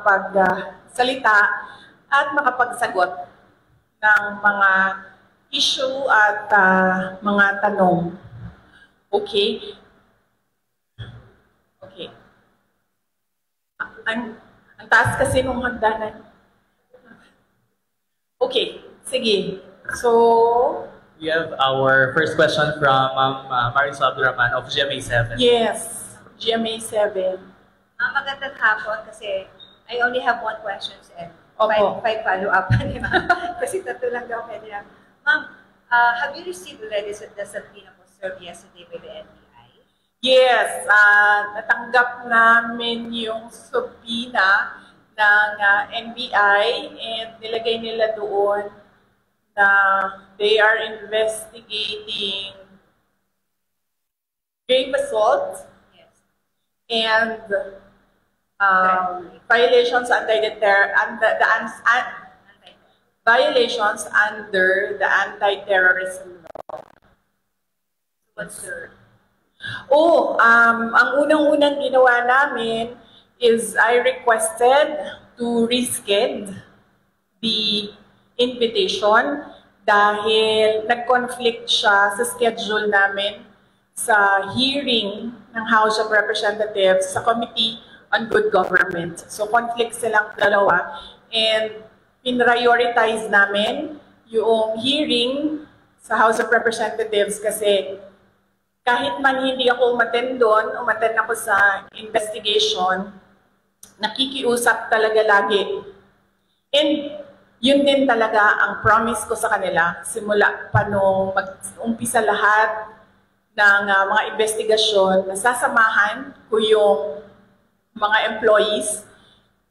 makapagsalita at makapagsagot ng mga issue at mga tanong. Okay? Okay. Ang taas kasi nung hagdanan. Okay, sige. So, we have our first question from Marisol Abdurrahman of GMA7. Yes, GMA7. Magandang hapon kasi I only have one question and Opo. five follow-up. Kasi tatlo lang daw pwede lang. Ma'am, have you received already the subpoena po served yesterday by the NBI? Yes, natanggap namin yung subpoena ng NBI and nilagay nila doon na they are investigating grave assault and violations violations under the anti-terrorism law. What's your... ang unang-unang ginawa namin is I requested to reschedule the invitation dahil nag-conflict siya sa schedule namin sa hearing ng House of Representatives sa Committee on Good Government. So conflict silang dalawa and pinrioritize namin yung hearing sa House of Representatives kasi kahit man hindi ako umattend doon, umattend ako sa investigation, nakikiusap talaga lagi. And yun din talaga ang promise ko sa kanila simula pa nung mag-umpisa lahat ng mga investigasyon na sasamahan ko yung mga employees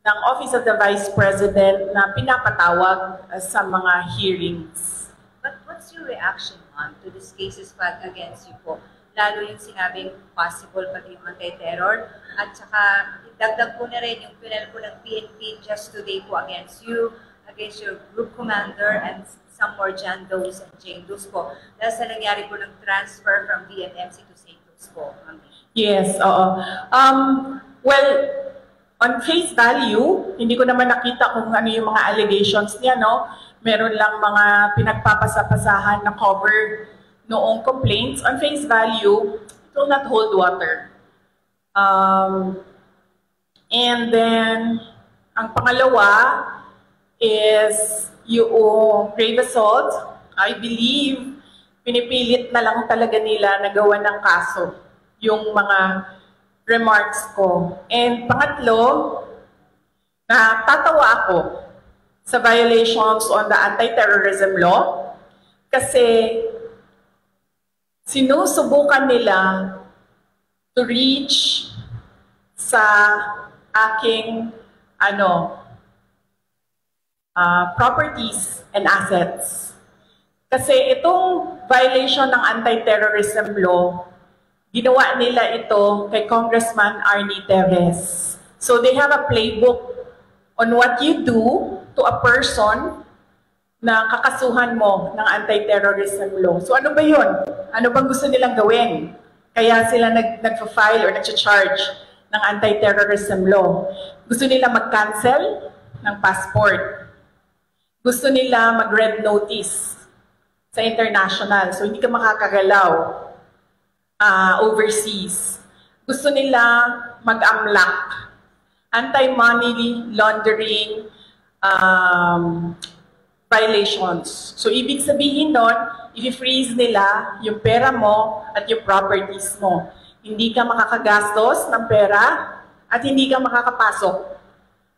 ng Office of the Vice President na pinapatawag sa mga hearings. But what's your reaction, ma'am, to these cases filed against you po? Lalo yung sinabing possible pati yung anti-terror at saka dagdag po na rin yung pinal po ng PNP just today po against you, against your group commander and some more John Does and Jane Does po. Dahil sa nangyari po ng transfer from DMMC to St. Luke's po. Yes, oo. Well, on face value, hindi ko naman nakita kung ano yung mga allegations niya, no? Meron lang mga pinagpapasapasahan na cover noong complaints. On face value, it will not hold water. And then, ang pangalawa is yung grave assault. I believe, pinipilit na lang talaga nila na gawa ng kaso yung mga remarks ko. And pangatlo, natatawa ako sa violations on the anti-terrorism law kasi sinusubukan nila to reach sa aking properties and assets. Kasi itong violation ng anti-terrorism law, ginawa nila ito kay Congressman Arnie Teves. So they have a playbook on what you do to a person na kakasuhan mo ng anti-terrorism law. So ano ba yun? Ano bang gusto nilang gawin? Kaya sila nag-file or nag-charge ng anti-terrorism law. Gusto nila mag-cancel ng passport. Gusto nila mag-red notice sa international. So hindi ka makakagalaw overseas. Gusto nila mag-amlak. Anti-money laundering violations. So ibig sabihin nun, i-freeze nila yung pera mo at yung properties mo. Hindi ka makakagastos ng pera at hindi ka makakapasok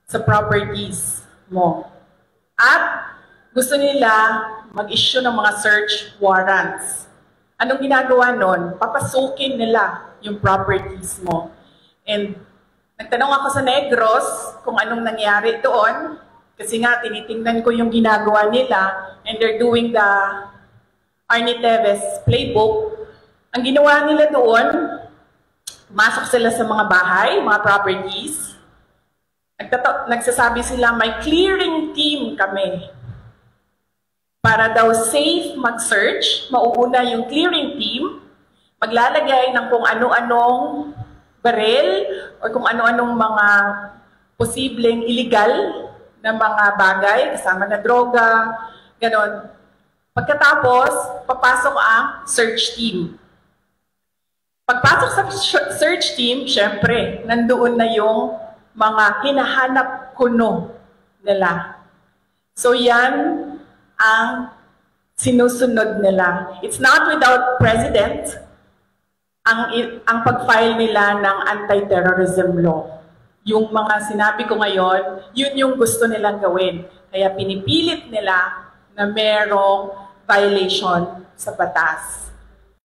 sa properties mo. At gusto nila mag-issue ng mga search warrants. Anong ginagawa nun? Papasukin nila yung properties mo. And nagtanong ako sa Negros kung anong nangyari doon. Kasi nga, tinitingnan ko yung ginagawa nila and they're doing the Arnie Teves playbook. Ang ginawa nila doon, masok sila sa mga bahay, mga properties. Nagsasabi sila, may clearing team kami. Para daw safe mag-search, mauuna yung clearing team, maglalagay ng kung ano-anong baril or kung ano-anong mga posibleng illegal na mga bagay, kasama na droga, ganon. Pagkatapos, papasok ang search team. Pagpasok sa search team, syempre, nandoon na yung mga hinahanap kuno nila. So yan ang sinusunod nila. It's not without precedent ang pag-file nila ng anti-terrorism law. Yung mga sinabi ko ngayon, yun yung gusto nilang gawin. Kaya pinipilit nila na merong violation sa batas.